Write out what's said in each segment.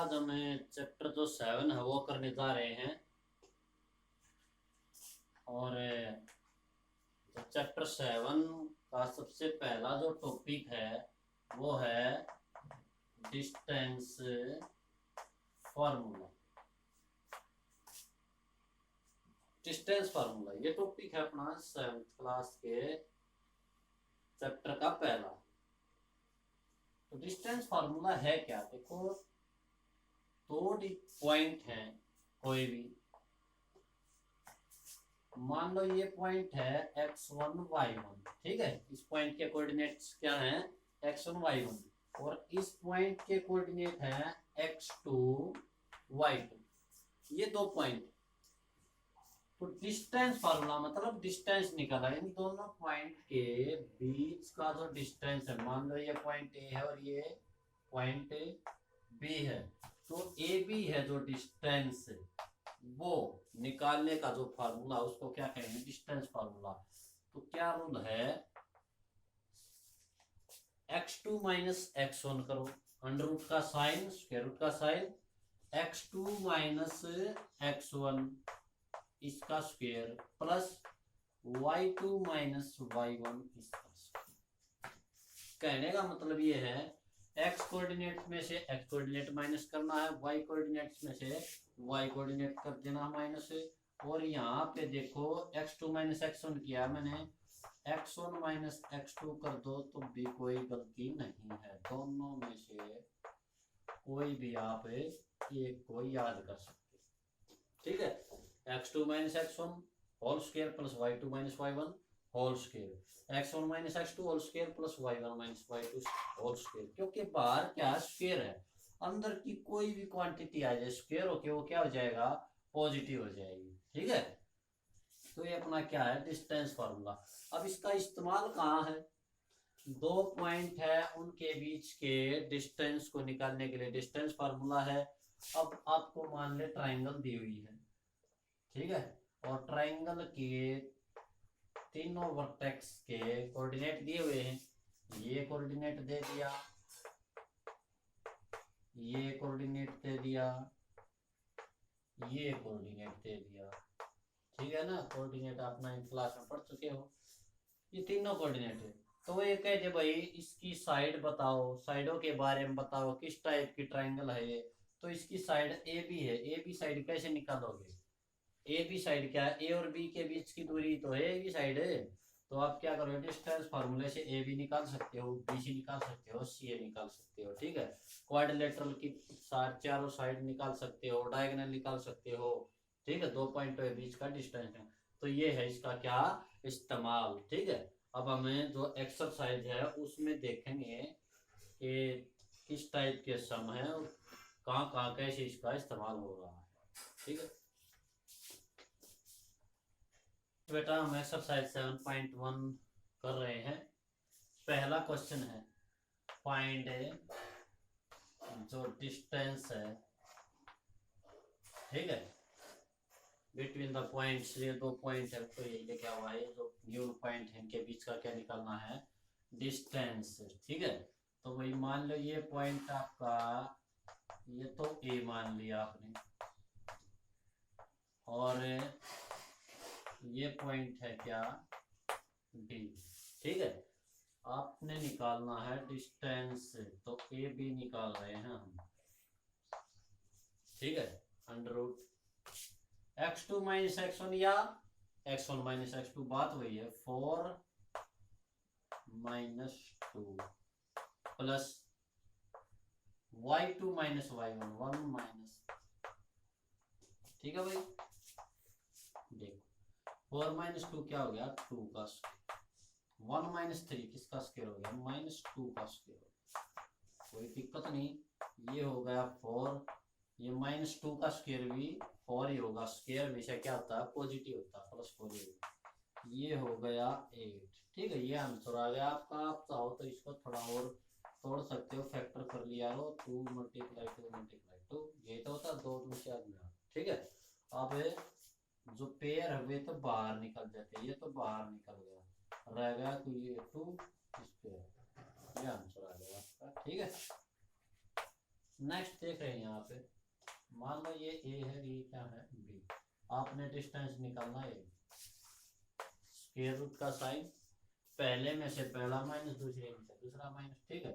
आज हमें चैप्टर जो 7 है वो करने जा रहे हैं। और चैप्टर 7 का सबसे पहला जो टॉपिक है वो है डिस्टेंस फार्मूला। डिस्टेंस फार्मूला ये टॉपिक है अपना 7th क्लास के चैप्टर का पहला। तो डिस्टेंस फार्मूला है क्या, देखो दो पॉइंट हैं कोई भी, मान लो ये पॉइंट है x1 y1, ठीक है। इस पॉइंट के कोऑर्डिनेट्स क्या हैं, x1 y1, और इस पॉइंट के कोऑर्डिनेट है x2 y2। ये दो पॉइंट। तो डिस्टेंस फार्मूला मतलब डिस्टेंस निकाला, इन दोनों पॉइंट के बीच का जो डिस्टेंस है, मान लो ये पॉइंट ए है और ये पॉइंट बी है, तो ए बी है जो डिस्टेंस वो निकालने का जो फार्मूला उसको क्या कहेंगे, डिस्टेंस फार्मूला। तो क्या रूल है, x2 माइनस x1 करो, अंडर रूट का साइन स्क्वायर रूट का साइन, x2 माइनस x1 इसका square plus y2 minus y1 इसका स्क्वायर। कहने का मतलब ये है x कोऑर्डिनेट में से x कोऑर्डिनेट माइनस करना है, y कोऑर्डिनेट में से y कोऑर्डिनेट कर देना माइनस है। और यहाँ पे देखो x2 माइनस x1 किया मैंने, x1 माइनस x2 कर दो तो भी कोई गलती नहीं है, दोनों में से कोई भी आप एक को याद कर सकते, ठीक है। x2 minus x1 whole square plus y2 minus y1 whole square, x1 minus x2 whole square plus y1 minus y2 whole square. क्योंकि बाहर क्या स्क्वायर है, अंदर की कोई भी क्वांटिटी आ जाए स्क्वायर होके वो क्या हो जाएगा, पॉजिटिव हो जाएगी, ठीक है। तो ये अपना क्या है, डिस्टेंस फार्मूला। अब इसका इस्तेमाल कहाँ है, दो पॉइंट है उनके बीच के डिस्टेंस को निकालने के लिए डिस्टेंस फार्मूला है। अब आपको मान ले ट्राइंगल दी हुई है, ठीक है, और ट्राइंगल के तीनों वर्टेक्स के कोऑर्डिनेट दिए हुए हैं। ये कोऑर्डिनेट दे दिया, ये कोऑर्डिनेट दे दिया, ये कोऑर्डिनेट दे दिया, ठीक है ना। कोऑर्डिनेट आप 9th क्लास में पढ़ चुके हो, ये तीनों कोऑर्डिनेट है। तो ये कह दे भाई इसकी साइड बताओ, साइडों के बारे में बताओ, किस टाइप की ट्राइंगल है ये। तो इसकी साइड ए बी है, ए बी साइड कैसे निकालोगे, ए बी साइड क्या है, ए और बी के बीच की दूरी तो है ए बी साइड है। तो आप क्या करोगे, डिस्टेंस फार्मूले से ए बी निकाल सकते हो, बी सी निकाल सकते हो, सी ए निकाल सकते हो, ठीक है। क्वाड्रिलेटरल की चारों साइड निकाल सकते हो, डायगोनल निकाल सकते हो, ठीक है। दो पॉइंट के बीच का डिस्टेंस है, तो ये है इसका क्या इस्तेमाल, ठीक है। अब हमें जो एक्सरसाइज है उसमें देखेंगे कि किस टाइप के सम है और कहाँ कहाँ कैसे इसका इस्तेमाल हो रहा है, ठीक है। बेटा हम एक्सरसाइज 7.1 कर रहे हैं। पहला क्वेश्चन है, फाइंड जो डिस्टेंस है, ठीक है, बिटवीन द पॉइंट्स। ये दो पॉइंट है तो ये क्या हुआ है, जो गिवन पॉइंट है इनके बीच का क्या निकालना है, डिस्टेंस, ठीक है। तो वही मान लो ये पॉइंट आपका, ये तो ए मान लिया आपने, और ये पॉइंट है क्या, डी, ठीक है। आपने निकालना है डिस्टेंस, तो ए बी निकाल रहे हैं हम, ठीक है। Under root x2 minus x1 या x1 माइनस x2, बात वही है, 4 minus 2 plus y2 minus y1 1 minus, ठीक है भाई। देखो 4 माइनस 2 क्या हो गया, 2 का स्क्वायर, 1 माइनस 3 किसका स्क्वायर हो गया, माइनस 2 का स्क्वायर हो गया, कोई दिक्कत नहीं। ये हो गया 4, ये माइनस 2 का स्क्वायर भी 4 ही होगा, स्क्वायर हमेशा क्या होता है, पॉजिटिव होता है, प्लस 4 ही होगा। ये हो गया 8, ठीक है। ये आंसर आ गया आपका। आप चाहो तो इसको थोड़ा और तोड़ सकते हो, फैक्टर कर लिया हो, 2 मल्टीप्लाई 2 मल्टीप्लाई 2, ये तो होता है 2 2 4 में, ठीक है। अब जो पेयर है वे तो बाहर निकल जाते हैं, ये तो बाहर निकल गया, रह गया तो ये 2 स्क्वायर, ये आंसर आ गया आपका, ठीक है। नेक्स्ट देख रहे हैं यहाँ पे, मान लो ये ए है, ये क्या है बी, आपने डिस्टेंस निकालना है, स्क्वायर रूट का साइन पहले में से पहला माइनस, दूसरे में से दूसरा माइनस, ठीक है।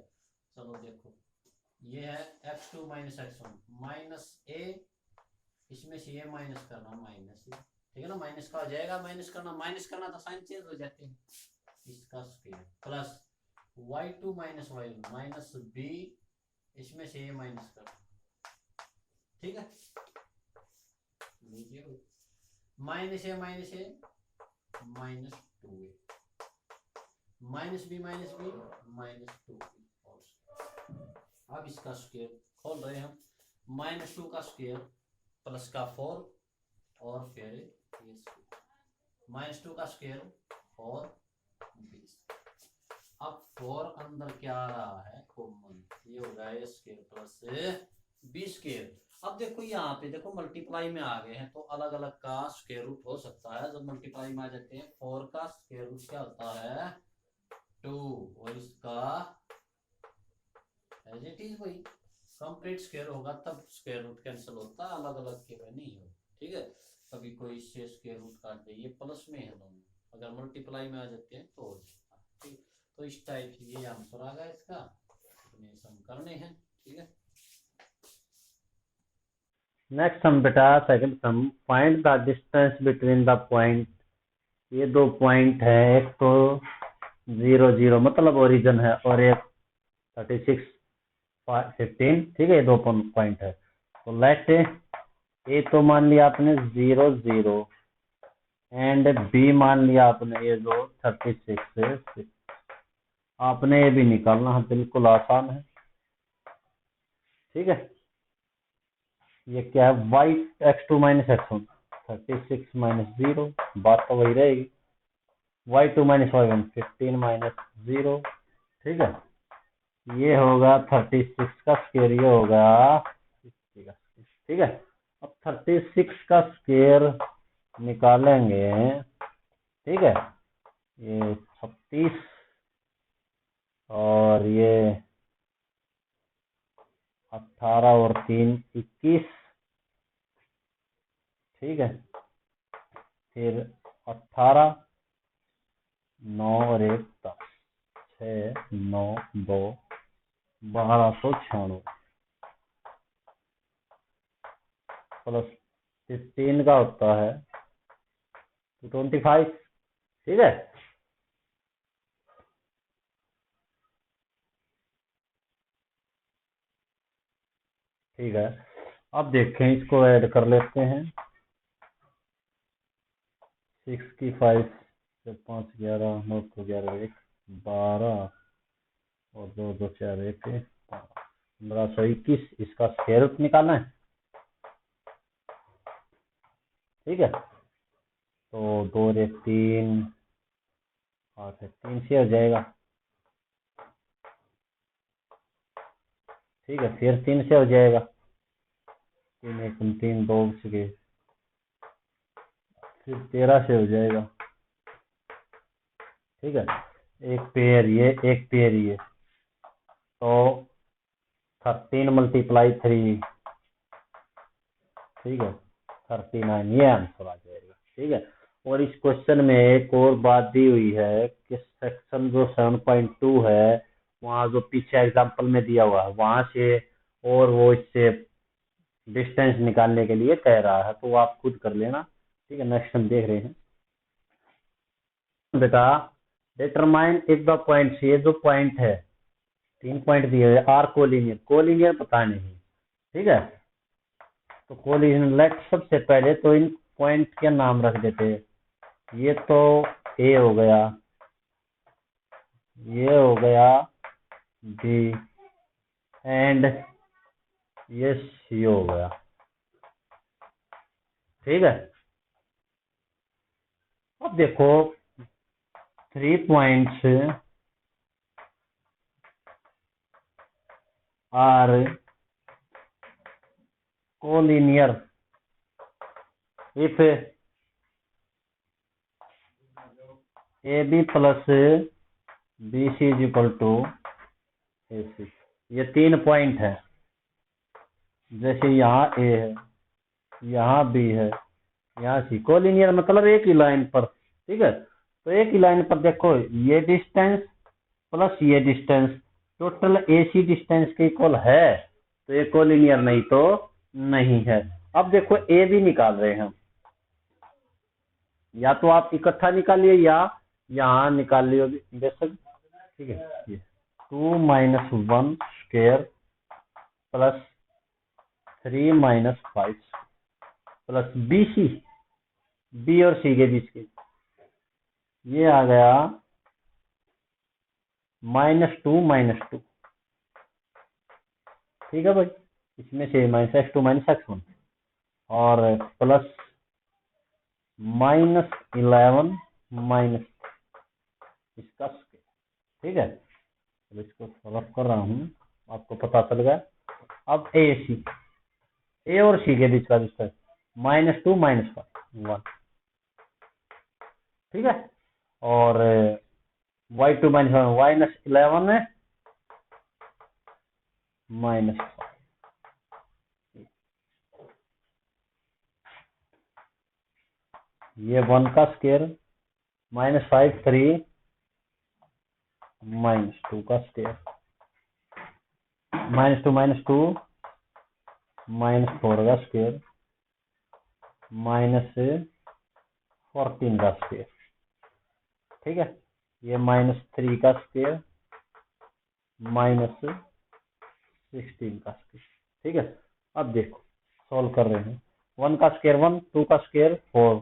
चलो देखो ये है x2 माइनस x1 माइनस ए, इसमें से ये माइनस करना माइनस ए, ठीक है ना, माइनस का हो जाएगा, माइनस करना तो साइन चेंज हो जाते हैं, इसका square plus y2 minus y1 minus b, इसमें से ये माइनस करना, ठीक है। लीजिए minus a minus two a minus b minus two b. अब इसका स्क्वायर खोल रहे हैं हम, माइनस टू का स्क्वायर प्लस का 4 और फिर ये माइनस टू का स्क्वायर और 20। अब 4 अंदर क्या आ रहा है कॉमन, ये हो रहा है स्क्वायर प्लस बी स्क्वायर। अब देखो यहाँ पे देखो मल्टीप्लाई में आ गए हैं तो अलग अलग का स्क्वायर रूट हो सकता है, जब मल्टीप्लाई में आ जाते हैं 4 का स्क्वायर रूट क्या होता है 2, और इसका एज इट इज वही कंप्लीट स्क्वायर होगा तब स्क्वायर रूट कैंसिल होता है, अलग अलग के नहीं हो, ठीक है। कभी कोई से स्क्वायर रूट काट दे, ये प्लस में है दोनों, अगर मल्टीप्लाई में आ जाते हैं तो हो जाता है, ठीक। तो इस टाइप से ये आंसर आ गया इसका, इतने सम करने हैं, ठीक है। नेक्स्ट सम बेटा, second some, find the distance between the point. ये दो पॉइंट है, एक तो 0 0 मतलब ओरिजिन है, और एक 36 15, ठीक है, ये दो पॉइंट है। तो लेट ए तो मान लिया आपने 0 0 एंड बी मान लिया आपने ये जो 36 है। आपने ये भी निकालना है, बिल्कुल आसान है, ठीक है। ये क्या है, Y x2 minus x1 36 minus 0, बात तो वही रहेगी। y2 माइनस y1 15 माइनस 0, ठीक है। ये होगा 36 का स्क्वायर, ये होगा 60 का, ठीक है। अब 36 का स्क्वायर निकालेंगे, ठीक है। ये 36 और ये 18 और 3 21, ठीक है। फिर 18 9 और 1 10 6 9 2 1296 प्लस 15 का होता है 25, ठीक है। ठीक है, अब देखें, इसको ऐड कर लेते हैं। 6 की 5 से 5 11 9 को 11 1 12 और 2 2 4 1 1521, इसका स्क्वायर रूट निकालना है, ठीक है। तो 2 और 1 3 8 3 से हो जाएगा, ठीक है। फिर 3 से हो जाएगा, 3 1 3 2 से गए, फिर 13 से हो जाएगा, ठीक है। एक पेयर ये, एक पेयर ये, तो 13 मल्टीप्लाई 3, ठीक है, 39, ये आंसर आ जाएगा, ठीक है। और इस क्वेश्चन में एक और बात दी हुई है कि सेक्शन जो 7.2 है, वहाँ जो पीछे एग्जांपल में दिया हुआ है वहां से, और वो इससे डिस्टेंस निकालने के लिए कह रहा है, तो वो आप खुद कर लेना, ठीक है। नेक्स्ट हम देख रहे हैं बेटा, डिटरमाइन इफ द पॉइंट, ये जो पॉइंट है 3 पॉइंट दिए हुए आर कोलिनियर, कोलिनियर पता नहीं, ठीक है। तो कोलिनियर लेट, सबसे पहले तो इन पॉइंट के नाम रख देते हैं। ये तो ए हो गया, ये हो गया बी, एंड ये सी हो गया, ठीक है। अब देखो 3 points are collinear if A B plus B C is equal to A C. ये 3 पॉइंट है, जैसे यहाँ ए है, यहाँ बी है, यहाँ सी, कोलिनियर मतलब एक ही लाइन पर, ठीक है। तो एक ही लाइन पर देखो ये डिस्टेंस प्लस ये डिस्टेंस टोटल AC डिस्टेंस के इक्वल है, तो ये कोलिनियर नहीं तो नहीं है। अब देखो ए भी निकाल रहे हैं हम, या तो आप इकट्ठा निकालिए या यहाँ निकाल लियो बेशक, ठीक है। ये 2 - 1 square plus 3 - 5 plus BC, B और सी के बीच के, ये आ गया -2 - 2, ठीक है भाई। इसमें से -x2 - x1 और प्लस -11 माइनस इसका स्क्वायर, ठीक है। अब इसको सॉल्व कर रहा हूँ, आपको पता चल गया। अब ए और सी के बीच का डिस्टेंस -2 - 1, ठीक है। और y2 - 11 है -5, ये 1 का स्क्वायर -5 3 -2 का स्क्वायर, -2 - 2 -4 का स्क्वायर -14 का स्क्वायर, ठीक है। ये -3 का स्क्वायर -16 का स्क्वायर, ठीक है। अब देखो सॉल्व कर रहे हैं, 1 का स्क्वायर 1, 2 का स्क्वायर 4,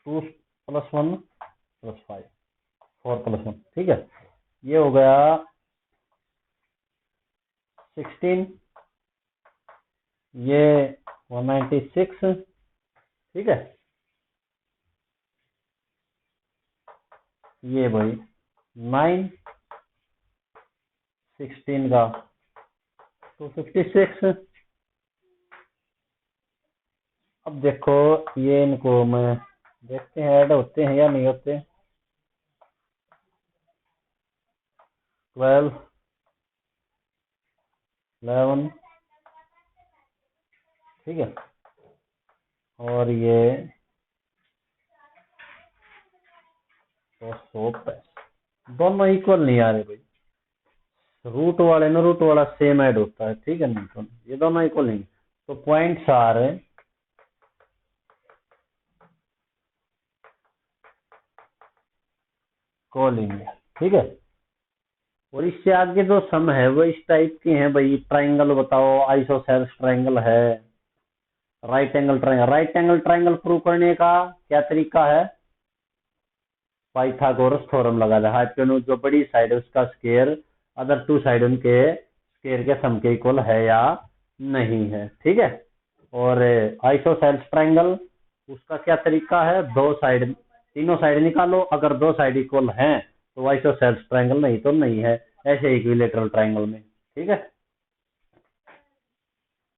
2 + 1 + 5, 4 + 1, ठीक है। ये हो गया 16, ये 196, ठीक है। ये भाई 9 16 का 256। अब देखो ये इनको मैं देखते हैं ऐड होते हैं या नहीं होते। 12 11, ठीक है। और ये 265, दोनों इक्वल नहीं आ रहे भाई, रूट वाले ना रूट वाला सेम ऐड होता है, ठीक है। नहीं तो ये दोनों इक्वल नहीं, तो पॉइंट्स आ रहे कोलिनियर, ठीक है। और इससे आगे जो सम है वो इस टाइप के हैं भाई, ट्राइंगल बताओ, आइसोसेल्स ट्राइंगल है, राइट एंगल ट्राइंगल प्रूव करने का क्या तरीका है, पाइथागोरस थ्योरम लगा दे, हाइपोटेन्यूज जो बड़ी साइड है उसका स्क्वायर अदर टू साइड उनके स्क्वायर के सम के इक्वल है या नहीं है, ठीक है। और आइसोसेल्स ट्राइंगल उसका क्या तरीका है, दो साइड तीनों साइड निकालो, अगर दो साइड इक्वल हैं तो आइसोसेल्स ट्राइंगल, नहीं तो नहीं है, ऐसे इक्विलेटरल ट्राइंगल में, ठीक है।